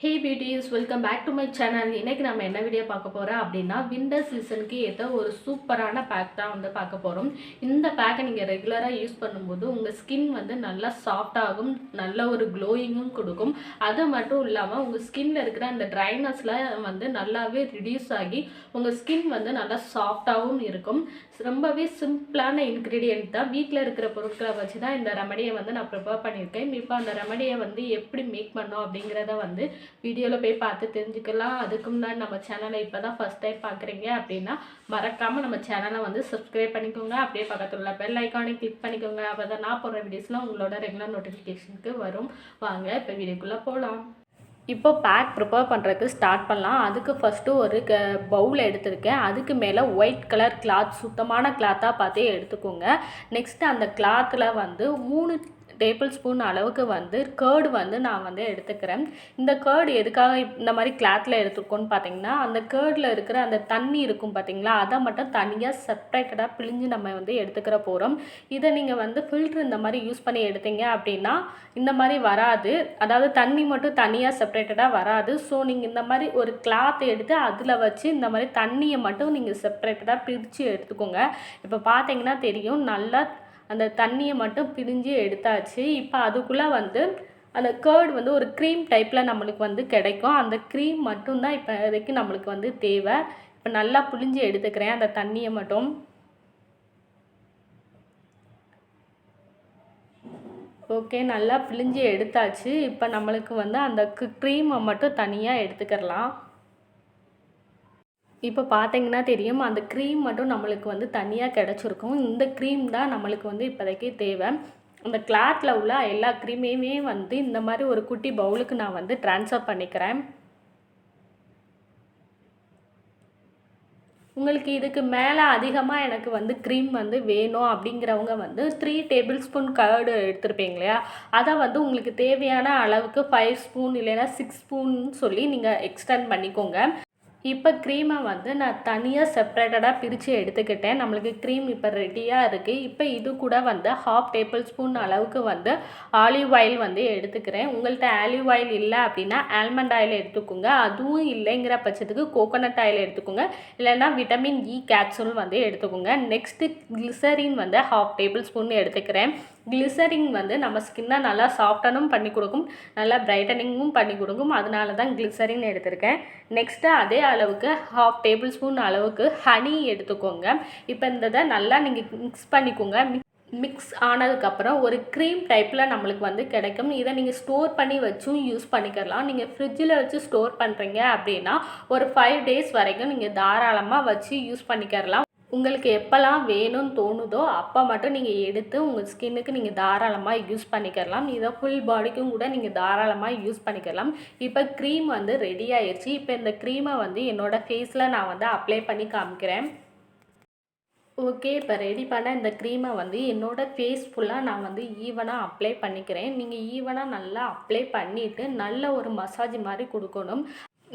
Hey beauties, welcome back to my channel. இன்றைக்கி நம்ம என்ன வீடியோ பார்க்க போகிறோம் அப்படின்னா, வின்டர் சீசனுக்கு ஏற்ற ஒரு சூப்பரான பேக் தான் வந்து பார்க்க போகிறோம். இந்த பேக்கை நீங்கள் ரெகுலராக யூஸ் பண்ணும்போது உங்கள் ஸ்கின் வந்து நல்லா சாஃப்டாகும், நல்ல ஒரு க்ளோயிங்கும் கொடுக்கும். அது மட்டும் இல்லாமல் உங்கள் ஸ்கின்னில் இருக்கிற அந்த ட்ரைனஸ்லாம் வந்து நல்லாவே ரிடியூஸ் ஆகி உங்கள் ஸ்கின் வந்து நல்லா சாஃப்டாகவும் இருக்கும். ரொம்பவே சிம்பிளான இன்க்ரீடியன்ட் தான், வீட்டில் இருக்கிற பொருட்களை வச்சு தான் இந்த ரெமடியை வந்து நான் ப்ரிப்பேர் பண்ணியிருக்கேன். இப்போ அந்த ரெமடியை வந்து எப்படி மேக் பண்ணோம் அப்படிங்கிறத வந்து வீடியோவில் போய் பார்த்து தெரிஞ்சுக்கலாம். அதுக்கு முன்னாடி நம்ம சேனலை இப்போ தான் ஃபஸ்ட் டைம் பார்க்குறீங்க அப்படின்னா மறக்காமல் நம்ம சேனலை வந்து சப்ஸ்கிரைப் பண்ணிக்கோங்க. அப்படியே பக்கத்தில் உள்ள பெல் ஐக்கானை கிளிக் பண்ணிக்கோங்க. அப்போ தான் நான் போடுற வீடியோஸ்லாம் உங்களோட ரெகுலர் நோட்டிஃபிகேஷனுக்கு வரும். வாங்க இப்போ வீடியோக்குள்ளே போகலாம். இப்போ பேக் ப்ரிப்பேர் பண்ணுறதுக்கு ஸ்டார்ட் பண்ணலாம். அதுக்கு ஃபஸ்ட்டு ஒரு பவுல் எடுத்திருக்கேன். அதுக்கு மேலே ஒயிட் கலர் கிளாத், சுத்தமான கிளாத்தாக பார்த்தே எடுத்துக்கோங்க. நெக்ஸ்ட்டு அந்த கிளாத்தில் வந்து 3 டேபிள் ஸ்பூன் அளவுக்கு வந்து கர்டு வந்து நான் வந்து எடுத்துக்கிறேன். இந்த கர்டு எதுக்காக இந்த மாதிரி கிளாத்தில் எடுத்துருக்கோன்னு பார்த்தீங்கன்னா, அந்த கர்டில் இருக்கிற அந்த தண்ணி இருக்கும் பார்த்தீங்களா, அதை மட்டும் தனியாக செப்ரேட்டடாக பிழிஞ்சு நம்ம வந்து எடுத்துக்கிற போகிறோம். இதை நீங்கள் வந்து ஃபில்ட்ரு இந்த மாதிரி யூஸ் பண்ணி எடுத்தீங்க அப்படின்னா இந்த மாதிரி வராது, அதாவது தண்ணி மட்டும் தனியாக செப்ரேட்டடாக வராது. ஸோ நீங்கள் இந்த மாதிரி ஒரு கிளாத் எடுத்து அதில் வச்சு இந்த மாதிரி தண்ணியை மட்டும் நீங்கள் செப்ரேட்டடாக பிரித்து எடுத்துக்கோங்க. இப்போ பார்த்தீங்கன்னா தெரியும், நல்லா அந்த தண்ணியை மட்டும் பிரிஞ்சு எடுத்தாச்சு. இப்போ அதுக்குள்ளே வந்து அந்த கர்டு வந்து ஒரு க்ரீம் டைப்பில் நம்மளுக்கு வந்து கிடைக்கும். அந்த க்ரீம் மட்டும்தான் இப்போ இதுக்கு நம்மளுக்கு வந்து தேவை. இப்போ நல்லா புழிஞ்சு எடுத்துக்கிறேன் அந்த தண்ணியை மட்டும். ஓகே, நல்லா பிழிஞ்சு எடுத்தாச்சு. இப்போ நம்மளுக்கு வந்து அந்த க்ரீமை மட்டும் தனியாக எடுத்துக்கிறலாம். இப்போ பார்த்தீங்கன்னா தெரியும், அந்த க்ரீம் மட்டும் நம்மளுக்கு வந்து தனியாக கிடச்சிருக்கும். இந்த க்ரீம் தான் நம்மளுக்கு வந்து இப்போதைக்கு தேவை. அந்த கிளாத்தில் உள்ள எல்லா க்ரீமையுமே வந்து இந்த மாதிரி ஒரு குட்டி பவுலுக்கு நான் வந்து ட்ரான்ஸ்ஃபர் பண்ணிக்கிறேன். உங்களுக்கு இதுக்கு மேலே அதிகமாக எனக்கு வந்து க்ரீம் வந்து வேணும் அப்படிங்கிறவங்க வந்து 3 டேபிள் ஸ்பூன் கர்டு எடுத்துருப்பீங்க இல்லையா, அதை வந்து உங்களுக்கு தேவையான அளவுக்கு 5 ஸ்பூன் இல்லைன்னா 6 ஸ்பூன் சொல்லி நீங்கள் எக்ஸ்டெண்ட் பண்ணிக்கோங்க. இப்போ க்ரீமை வந்து நான் தனியாக செப்ரேட்டடாக பிரித்து எடுத்துக்கிட்டேன். நம்மளுக்கு க்ரீம் இப்போ ரெடியாக இருக்குது. இப்போ இது கூட வந்து 1/2 டேபிள் ஸ்பூன் அளவுக்கு வந்து ஆலிவ் ஆயில் வந்து எடுத்துக்கிறேன். உங்கள்கிட்ட ஆலிவ் ஆயில் இல்லை அப்படின்னா ஆல்மண்ட் ஆயில் எடுத்துக்கோங்க. அதுவும் இல்லைங்கிற பட்சத்துக்கு கோகோனட் ஆயில் எடுத்துக்கோங்க, இல்லைன்னா விட்டமின் இ கேப்சூல் வந்து எடுத்துக்கோங்க. நெக்ஸ்ட்டு கிளிசரின் வந்து 1/2 டேபிள் ஸ்பூன் எடுத்துக்கிறேன். கிளிசரின் வந்து நம்ம ஸ்கின்னை நல்லா சாஃப்டனும் பண்ணி கொடுக்கும், நல்லா பிரைட்டனிங்கும் பண்ணி கொடுக்கும். அதனால தான் கிளிசரின் எடுத்திருக்கேன். நெக்ஸ்ட்டு அதே அளவுக்கு 1/2 டேபிள் ஸ்பூன் அளவுக்கு ஹனி எடுத்துக்கோங்க. இப்போ இந்த நல்லா நீங்கள் மிக்ஸ் பண்ணிக்கோங்க. மிக்ஸ் ஆனதுக்கப்புறம் ஒரு க்ரீம் டைப்பில் நம்மளுக்கு வந்து கிடைக்கும். இதை நீங்கள் ஸ்டோர் பண்ணி வச்சும் யூஸ் பண்ணிக்கலாம். நீங்கள் ஃப்ரிட்ஜில் வச்சு ஸ்டோர் பண்ணுறீங்க அப்படின்னா ஒரு 5 டேஸ் வரைக்கும் நீங்கள் தாராளமாக வச்சு யூஸ் பண்ணிக்கலாம். உங்களுக்கு எப்போல்லாம் வேணும்னு தோணுதோ அப்போ மட்டும் நீங்கள் எடுத்து உங்கள் ஸ்கின்னுக்கு நீங்கள் தாராளமாக யூஸ் பண்ணிக்கலாம். இதை ஃபுல் பாடிக்கும் கூட நீங்கள் தாராளமாக யூஸ் பண்ணிக்கலாம். இப்போ க்ரீம் வந்து ரெடி ஆயிடுச்சு. இப்போ இந்த க்ரீமை வந்து என்னோடய ஃபேஸில் நான் வந்து அப்ளை பண்ணி காமிக்கிறேன். ஓகே, இப்போ ரெடி பண்ண இந்த க்ரீமை வந்து என்னோடய ஃபேஸ் ஃபுல்லாக நான் வந்து ஈவனாக அப்ளை பண்ணிக்கிறேன். நீங்கள் ஈவனாக நல்லா அப்ளை பண்ணிவிட்டு நல்ல ஒரு மசாஜ் மாதிரி கொடுக்கணும்.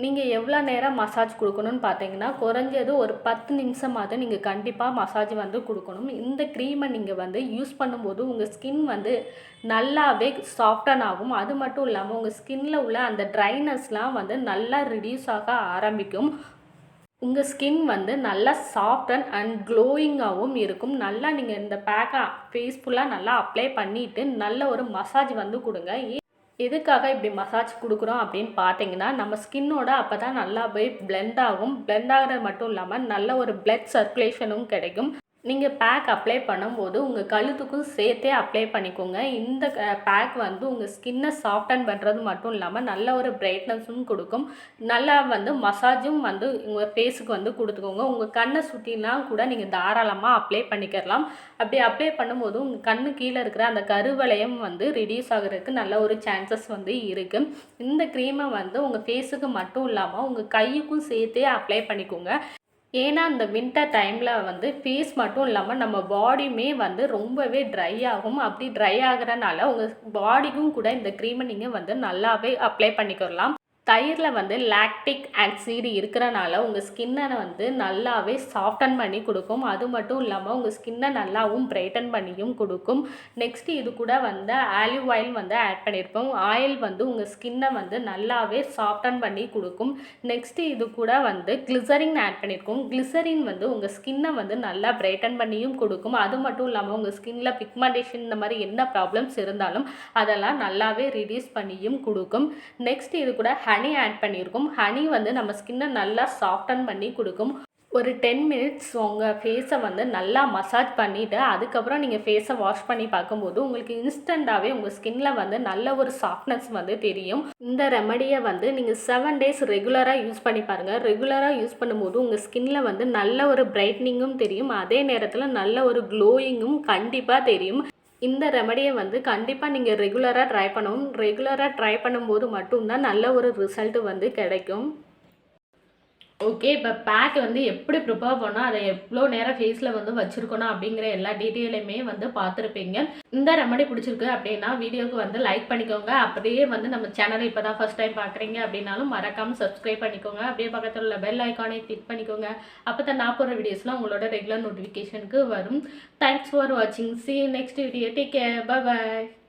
நீங்கள் எவ்வளோ நேரம் மசாஜ் கொடுக்கணும்னு பார்த்தீங்கன்னா, குறைஞ்சது ஒரு 10 நிமிஷமாவது நீங்கள் கண்டிப்பாக மசாஜ் வந்து கொடுக்கணும். இந்த க்ரீமை நீங்கள் வந்து யூஸ் பண்ணும்போது உங்கள் ஸ்கின் வந்து நல்லாவே சாஃப்டன் ஆகும். அது மட்டும் இல்லாமல் உங்கள் ஸ்கின்னில் உள்ள அந்த ட்ரைனஸ்லாம் வந்து நல்லா ரிடியூஸ் ஆக ஆரம்பிக்கும். உங்கள் ஸ்கின் வந்து நல்லா சாஃப்டன் அண்ட் க்ளோயிங்காகவும் இருக்கும். நல்லா நீங்கள் இந்த பேக்கை ஃபேஸ் ஃபுல்லாக நல்லா அப்ளை பண்ணிவிட்டு நல்ல ஒரு மசாஜ் வந்து கொடுங்க. எதுக்காக இப்படி மசாஜ் கொடுக்குறோம் அப்படின்னு பார்த்தீங்கன்னா, நம்ம ஸ்கின்னோட அப்போ தான் நல்லா போய் பிளெண்ட் ஆகும். பிளெண்ட் ஆகிறது மட்டும் இல்லாமல் நல்ல ஒரு பிளட் சர்க்குலேஷனும் கிடைக்கும். நீங்கள் பேக் அப்ளை பண்ணும்போது உங்கள் கழுத்துக்கும் சேர்த்தே அப்ளை பண்ணிக்கோங்க. இந்த பேக் வந்து உங்கள் ஸ்கின்னை சாஃப்டன் பண்ணுறது மட்டும் இல்லாமல் நல்ல ஒரு பிரைட்னஸும் கொடுக்கும். நல்லா வந்து மசாஜும் வந்து உங்கள் ஃபேஸுக்கு வந்து கொடுத்துக்கோங்க. உங்கள் கண்ணை சுற்றிலாம் கூட நீங்கள் தாராளமாக அப்ளை பண்ணிக்கலாம். அப்படி அப்ளை பண்ணும்போது உங்கள் கண்ணு கீழே இருக்கிற அந்த கருவளையம் வந்து ரிடியூஸ் ஆகிறதுக்கு நல்ல ஒரு சான்சஸ் வந்து இருக்குது. இந்த க்ரீமை வந்து உங்கள் ஃபேஸுக்கு மட்டும் இல்லாமல் உங்கள் கையுக்கும் சேர்த்தே அப்ளை பண்ணிக்கோங்க. ஏன்னா இந்த வின்டர் டைமில் வந்து ஃபேஸ் மட்டும் இல்லாமல் நம்ம பாடியுமே வந்து ரொம்பவே ட்ரை ஆகும். அப்படி ட்ரை ஆகிறனால உங்கள் பாடிக்கும் கூட இந்த க்ரீமை நீங்கள் வந்து நல்லாவே அப்ளை பண்ணிக்கலாம். தயிரில் வந்து லாக்டிக் ஆசிட் இருக்கிறனால உங்கள் ஸ்கின்னை வந்து நல்லாவே சாஃப்டன் பண்ணி கொடுக்கும். அது மட்டும் இல்லாமல் உங்கள் ஸ்கின்னை நல்லாவும் பிரைட்டன் பண்ணியும் கொடுக்கும். நெக்ஸ்ட்டு இது கூட வந்து ஆலிவ் ஆயில் வந்து ஆட் பண்ணியிருப்போம். ஆயில் வந்து உங்கள் ஸ்கின்னை வந்து நல்லாவே சாஃப்டன் பண்ணி கொடுக்கும். நெக்ஸ்ட்டு இது கூட வந்து கிளிசரின் ஆட் பண்ணியிருக்கோம். கிளிசரின் வந்து உங்கள் ஸ்கின்னை வந்து நல்லா பிரைட்டன் பண்ணியும் கொடுக்கும். அது மட்டும் இல்லாமல் உங்கள் ஸ்கின்ல பிக்மெண்டேஷன் இந்த மாதிரி என்ன ப்ராப்ளம்ஸ் இருந்தாலும் அதெல்லாம் நல்லாவே ரிடியூஸ் பண்ணியும் கொடுக்கும். நெக்ஸ்ட் இது கூட ஹனி ஆட் பண்ணியிருக்கோம். ஹனி வந்து நம்ம ஸ்கின்னை நல்லா சாஃப்டன் பண்ணி கொடுக்கும். ஒரு 10 மினிட்ஸ் உங்கள் ஃபேஸை வந்து நல்லா மசாஜ் பண்ணிவிட்டு அதுக்கப்புறம் நீங்கள் ஃபேஸை வாஷ் பண்ணி பார்க்கும்போது உங்களுக்கு இன்ஸ்டண்ட்டாகவே உங்கள் ஸ்கின்ல வந்து நல்ல ஒரு சாஃப்ட்னஸ் வந்து தெரியும். இந்த ரெமடியை வந்து நீங்கள் 7 டேஸ் ரெகுலராக யூஸ் பண்ணி பாருங்கள். ரெகுலராக யூஸ் பண்ணும்போது உங்கள் ஸ்கின்ல வந்து நல்ல ஒரு பிரைட்னிங்கும் தெரியும். அதே நேரத்தில் நல்ல ஒரு க்ளோயிங்கும் கண்டிப்பாக தெரியும். இந்த ரெமடியை வந்து கண்டிப்பாக நீங்கள் ரெகுலராக ட்ரை பண்ணணும். ரெகுலராக ட்ரை பண்ணும்போது மட்டும்தான் நல்ல ஒரு ரிசல்ட் வந்து கிடைக்கும். ஓகே, இப்போ பேக் வந்து எப்படி ப்ரிப்பேர் பண்ணால் அதை எவ்வளோ நேரம் ஃபேஸில் வந்து வச்சுருக்கணும் அப்படிங்கிற எல்லா டீட்டெயிலுமே வந்து பார்த்துருப்பீங்க. இந்த ரெமடி பிடிச்சிருக்கு அப்படின்னா வீடியோவுக்கு வந்து லைக் பண்ணிக்கோங்க. அப்படியே வந்து நம்ம சேனலை இப்போ தான் ஃபஸ்ட் டைம் பார்க்குறீங்க அப்படின்னாலும் மறக்காமல் சப்ஸ்கிரைப் பண்ணிக்கோங்க. அப்படியே பக்கத்தில் உள்ள பெல் ஐக்கானை கிளிக் பண்ணிக்கோங்க. அப்போ தான் நான் போகிற வீடியோஸ்லாம் உங்களோட ரெகுலர் நோட்டிஃபிகேஷனுக்கு வரும். தேங்க்ஸ் ஃபார் வாட்சிங். See you next video. Take care. Bye bye.